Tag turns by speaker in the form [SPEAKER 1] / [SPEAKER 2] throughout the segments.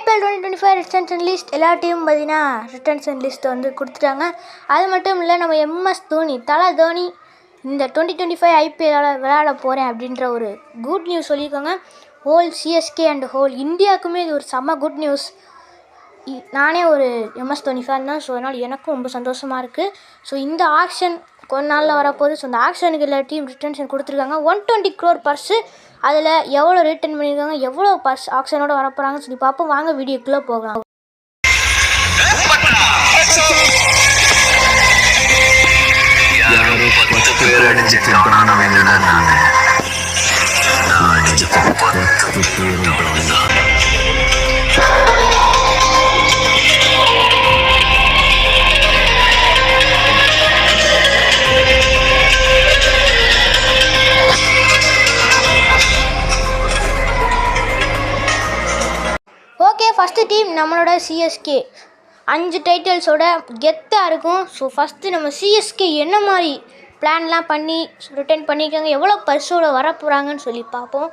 [SPEAKER 1] IPL 2025 returns list எல்லா டீமும் பார்த்தீங்கன்னா ரிட்டன்ஸ் லிஸ்ட் வந்து கொடுத்துட்டாங்க. அது மட்டும் இல்லை, நம்ம MS தோனி தலை தோனி இந்த 2025 IPL விளையாட போகிறேன் அப்படின்ற ஒரு குட் நியூஸ் சொல்லியிருக்காங்க. ஹோல் CSK அண்ட் ஹோல் இந்தியாவுக்குமே இது ஒரு செம்ம குட் நியூஸ். நானே ஒரு MS தோனி ஃபேன் தான். ஸோ அதனால் எனக்கும் ரொம்ப சந்தோஷமாக இருக்குது. ஸோ இந்த ஆக்ஷன் கொஞ்ச நாளில் வரப்போகுது. ஸோ இந்த ஆக்ஷனுக்கு எல்லா டீம் ரிட்டன்ஷன் கொடுத்துருக்காங்க. 120 crore பர்ஸு. அதில் எவ்வளோ ரிட்டர்ன் பண்ணியிருக்காங்க, எவ்வளோ பர்ஸ் ஆக்ஷனோட வரப்போகிறாங்கன்னு சொல்லி பார்ப்போம். வாங்க வீடியோக்குள்ளே போகலாம். ஓகே, ஃபஸ்ட்டு டீம் நம்மளோட CSK 5 டைட்டில்ஸோட கெத்தாக இருக்கும். ஸோ ஃபஸ்ட்டு நம்ம CSK என்ன மாதிரி பிளான்லாம் பண்ணி ரிட்டர்ன் பண்ணியிருக்காங்க, எவ்வளோ பர்ஸோட வரப்போகிறாங்கன்னு சொல்லி பார்ப்போம்.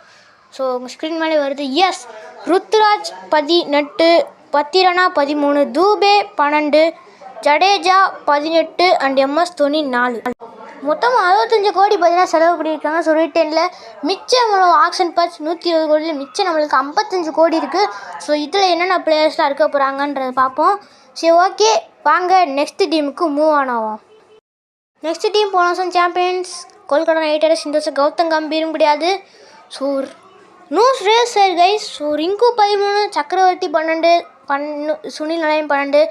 [SPEAKER 1] ஸோ உங்கள் ஸ்க்ரீன் மேலே வருது. Yes, Ruturaj 18, Pathirana 13, Dube 12, Jadeja 18 and MS Dhoni 4. மொத்தமாக 65 கோடி பார்த்தீங்கன்னா செலவு பண்ணியிருக்காங்க. ஸோ ரிட்டர்னில் மிச்சம் ஆக்ஷன் பர்ஸ் 120 கோடியில் மிச்சம் நம்மளுக்கு 55 கோடி இருக்குது. ஸோ இதில் என்னென்ன பிளேயர்ஸ்லாம் இருக்க போகிறாங்கன்றதை பார்ப்போம். சரி, ஓகே, வாங்க நெக்ஸ்ட் டீமுக்கு மூவ் ஆனோம். நெக்ஸ்ட் டீம் போன வருஷம் சாம்பியன்ஸ் கொல்கத்தா நைட் ரைடர்ஸ். இந்த வருஷம் கௌதம் கம்பீரும் கிடையாது. ஸோ நோ ஸ்ரேயஸ் ஐயர் கைஸ். ஸோ ரிங்கு 13, சக்கரவர்த்தி 12, சுனில் நரேன் 12,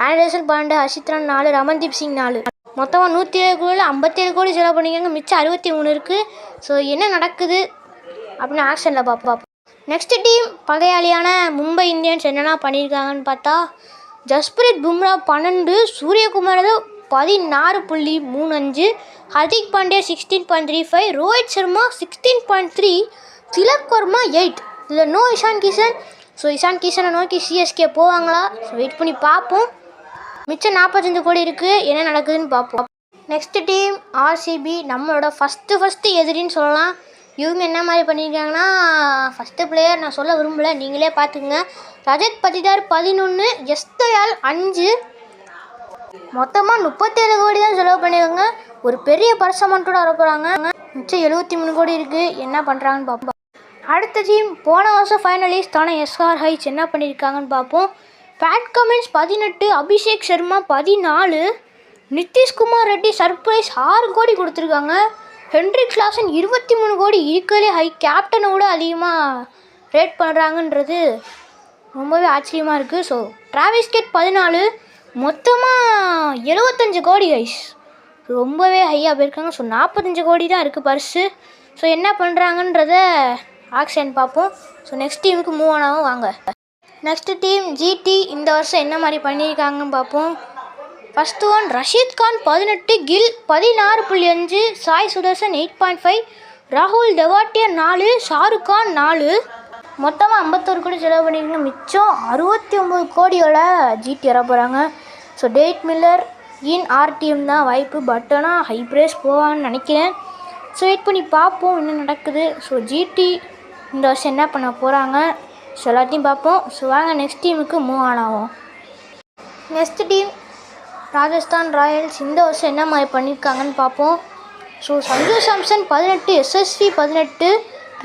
[SPEAKER 1] ஆண்டர்சன் 12, ஹர்ஷித் ராணா 4, ரமன்தீப் சிங் 4. மொத்தமாக 107 கோடியில் 57 கோடி செலவு பண்ணிக்காங்க. மிச்சம் 63 இருக்குது. ஸோ என்ன நடக்குது அப்படின்னு ஆக்ஷனில் பார்ப்போம். நெக்ஸ்ட் டீம் பகையாளியான மும்பை இந்தியன்ஸ் என்னென்னா பண்ணியிருக்காங்கன்னு பார்த்தா, ஜஸ்பிரீத் பும்ரா 12, சூரியகுமார் 16.35, ஹர்திக் பாண்டியா 16.35, ரோஹித் சர்மா 16.3, திலக் வர்மா 8. இதில் நோ இஷான் கிஷன். ஸோ இஷான் கிஷனை நோக்கி CSK போவாங்களா? ஸோ வெயிட் பண்ணி பார்ப்போம். மிச்சம் 45 கோடி இருக்குது. என்ன நடக்குதுன்னு பார்ப்போம். நெக்ஸ்ட் டீம் RCB நம்மளோட ஃபஸ்ட்டு எதிரின்னு சொல்லலாம். இவங்க என்ன மாதிரி பண்ணியிருக்காங்கன்னா, ஃபஸ்ட்டு பிளேயர் நான் சொல்ல விரும்பலை, நீங்களே பார்த்துக்குங்க. ரஜத் பட்டிதார் 11, எஸ்தயால் 5. மொத்தமாக 37 கோடி தான் செலவு பண்ணியிருக்காங்க. ஒரு பெரிய பர்ஸ் அமௌண்ட்டோட வர போகிறாங்க. மிச்சம் 73 கோடி இருக்குது. என்ன பண்ணுறாங்கன்னு பார்ப்போம். அடுத்த டீம் போன வருஷம் ஃபைனலிஸ்டான SRH என்ன பண்ணியிருக்காங்கன்னு பார்ப்போம். Pat Cummins 18, Abhishek Sharma 14, Nitish Kumar Reddy surprise 6 கோடி கொடுத்துருக்காங்க. ஹென்ரிக் கிளாசன் 23 கோடி. இருக்கிறதே ஹை கேப்டனை விட அதிகமாக ரேட் பண்ணுறாங்கன்றது ரொம்பவே ஆச்சரியமாக இருக்குது. ஸோ டிராவிஸ் ஹெட் 14, மொத்தமாக 75 கோடி கைஸ். ரொம்பவே ஹையாக போயிருக்காங்க. ஸோ 45 கோடி தான் இருக்குது பர்ஸு. ஸோ என்ன பண்ணுறாங்கன்றத ஆக்ஷன் பார்ப்போம். ஸோ நெக்ஸ்ட் டீமுக்கு மூவ் ஆனாவும் வாங்க. நெக்ஸ்ட் டீம் GT இந்த வருஷம் என்ன மாதிரி பண்ணியிருக்காங்கன்னு பார்ப்போம். ஃபஸ்ட்டு ஒன் ரஷீத் கான் 18, கில் 16.5, சாய் சுதர்சன் 8.5, ராகுல் தெவாட்டியா 4, ஷாருக் கான் 4. மொத்தமாக 51 கோடி செலவு பண்ணியிருக்காங்க. மிச்சம் 69 கோடியோட GT வர போகிறாங்க. ஸோ டேட் மில்லர் RTM தான் வாய்ப்பு. பட் ஆனால் ஹை ப்ரைஸ் போவான்னு நினைக்கிறேன். ஸோ வெயிட் பண்ணி பார்ப்போம் என்ன நடக்குது. ஸோ GT இந்த வருஷம் என்ன பண்ண போகிறாங்க, ஸோ எல்லாத்தையும் பார்ப்போம். ஸோ வாங்க நெக்ஸ்ட் டீமுக்கு மூவ் ஆனாகும். நெக்ஸ்ட் டீம் ராஜஸ்தான் ராயல்ஸ் இந்த வருஷம் என்ன மாதிரி பண்ணியிருக்காங்கன்னு பார்ப்போம். So Sanju Samson 18, SSV 18,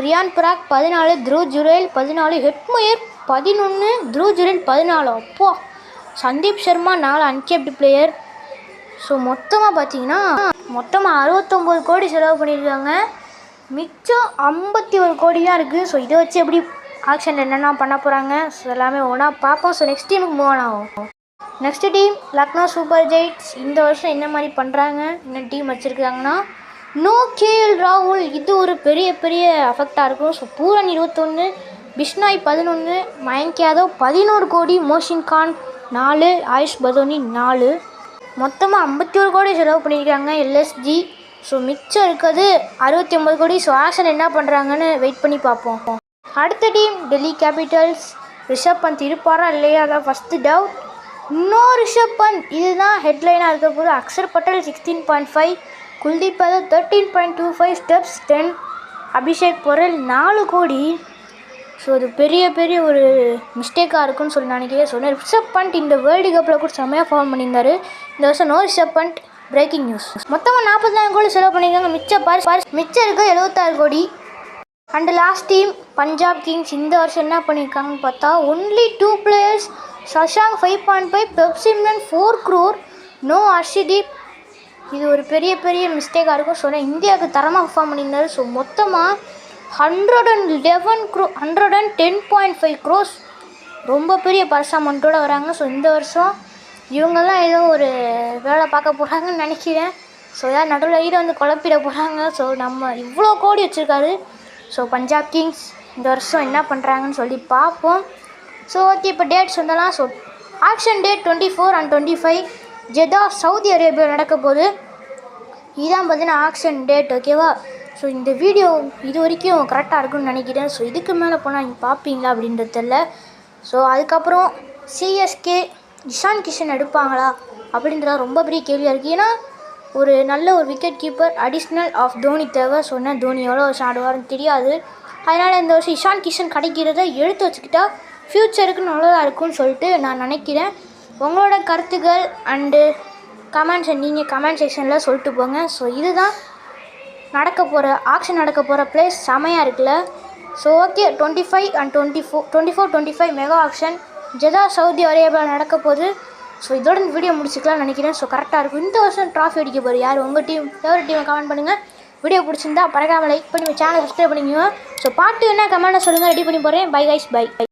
[SPEAKER 1] Riyan Parag 14, Dhruv Jurel 14, Hetmyer 11, Dhruv Jurel 14. அப்போ Sandeep Sharma 4 uncapped player. So மொத்தமாக பார்த்தீங்கன்னா 69 கோடி செலவு பண்ணியிருக்காங்க. மிச்சம் 51 கோடி தான் இருக்குது. ஸோ இதை வச்சு எப்படி ஆக்ஷனில் என்னென்ன பண்ண போகிறாங்க, ஸோ எல்லாமே ஒன்றா பார்ப்போம். ஸோ நெக்ஸ்ட் டீமுக்கு மூவ் ஆகும். Next team Lucknow super Giants இந்த வருஷம் என்ன மாதிரி பண்ணுறாங்க, என்ன டீம் வச்சுருக்காங்கன்னா, நோ KL ராகுல். இது ஒரு பெரிய அஃபெக்டாக இருக்கும். ஸோ பூரன் 21, பிஷ்னாய் 11, மயங்க் யாதவ் 11 கோடி, மோஷின் கான் 4, ஆயுஷ் பதோனி 4. மொத்தமாக 51 கோடி செலவு பண்ணியிருக்காங்க LSG. ஸோ மிச்சம் இருக்கிறது 69 கோடி. ஸோ ஆக்ஷன் என்ன பண்ணுறாங்கன்னு வெயிட் பண்ணி பார்ப்போம். அடுத்த டீம் டெல்லி கேபிட்டல்ஸ். ரிஷப் பந்த் இருப்பாரா இல்லையா, அதான் ஃபஸ்ட்டு டவுட். இன்னும் ரிஷப் பந்த் இதுதான் ஹெட்லைனாக இருக்க போது. அக்ஷர் பட்டேல் 16.5, குல்தீப் யாதவ் 13.25, ஸ்டெப்ஸ் 10, அபிஷேக் பொரல் 4 கோடி. ஸோ அது பெரிய ஒரு மிஸ்டேக்காக இருக்குன்னு சொல்லி நினைக்கிறேன். ஸோ ரிஷப் பண்ட் இந்த வேர்ல்டு கப்பில் கூட செம்மையாக ஃபார்ம் பண்ணியிருந்தார். இந்த வருஷம் no Rishabh Pant. Breaking news. மொத்தமாக 44 கோடி செலவு பண்ணியிருக்காங்க. மிச்சம் இருக்க 76 கோடி. And last team Punjab Kings இந்த வருஷம் என்ன பண்ணியிருக்காங்கன்னு பார்த்தா only 2 players. Shashank 5.5, Prabhsimran 4 crore, no Harshdeep. இது ஒரு பெரிய மிஸ்டேக்காக இருக்கும். ஸோ இந்தியாவுக்கு தரமாக பர்ஃபார்ம் பண்ணியிருந்தாரு. ஸோ மொத்தமாக 110.5 crores ரொம்ப பெரிய பர்ஸ் அமௌண்ட்டோடு வராங்க. ஸோ இந்த வருஷம் இவங்கெல்லாம் ஏதோ ஒரு வேலை பார்க்க போகிறாங்கன்னு நினைக்கிறேன். ஸோ ஏதாவது நடுவில் வந்து குழப்பிட போகிறாங்க. ஸோ நம்ம இவ்வளோ கோடி வச்சுருக்காரு. ஸோ பஞ்சாப் கிங்ஸ் இந்த வருஷம் என்ன பண்ணுறாங்கன்னு சொல்லி பார்ப்போம். ஸோ ஓகே, இப்போ டேட்ஸ் வந்தலாம். So auction date 24 and 25 Jeddah Saudi Arabia நடக்க போகுது. இதுதான் பார்த்தீங்கன்னா ஆக்ஷன் டேட். ஓகேவா? ஸோ இந்த வீடியோ இது வரைக்கும் கரெக்டாக இருக்குன்னு நினைக்கிறேன். ஸோ இதுக்கு மேலே போனால் நீங்கள் பார்ப்பீங்களா அப்படின்றது தெரியல. ஸோ அதுக்கப்புறம் சிஎஸ்கே இஷான் கிஷன் எடுப்பாங்களா அப்படின்றத ரொம்ப பெரிய கேள்வியாக இருக்குது. ஏன்னா ஒரு நல்ல ஒரு wicket keeper additional of Dhoni தேவை. சொன்னால் தோனி எவ்வளோ வருஷம் ஆடுவார்னு தெரியாது. அதனால் இந்த வருஷம் இஷான் கிஷன் கிடைக்கிறத எடுத்து வச்சுக்கிட்டா ஃப்யூச்சருக்கு நல்லதாக இருக்கும்னு சொல்லிட்டு நான் நினைக்கிறேன். உங்களோட கருத்துக்கள் அண்டு கமெண்ட்ஸை நீங்கள் கமெண்ட் செக்ஷனில் சொல்லிட்டு போங்க. ஸோ இதுதான் ஆக்ஷன் நடக்க போகிற பிளேஸ் செமையாக இருக்குல்ல. So okay, 25 and 24-25 mega action ஜெதா Saudi Arabia நடக்க போகுது. ஸோ இதோட இந்த வீடியோ முடிச்சுக்கலாம்னு நினைக்கிறேன். ஸோ கரெக்டாக இருக்கும். இந்த வருஷம் ட்ராஃபி அடிக்க போகிற யார் உங்கள் ஃபேவரட் டீமை கமெண்ட் பண்ணுங்கள். வீடியோ பிடிச்சிருந்தா பறக்காமல் லைக் பண்ணி சேனலை சப்ஸ்கிரைப் பண்ணிக்கோங்க. ஸோ பாட்டு என்ன கமெண்ட்டை சொல்லுங்கள், ரெடி பண்ணி போகிறேன். Bye guys, by.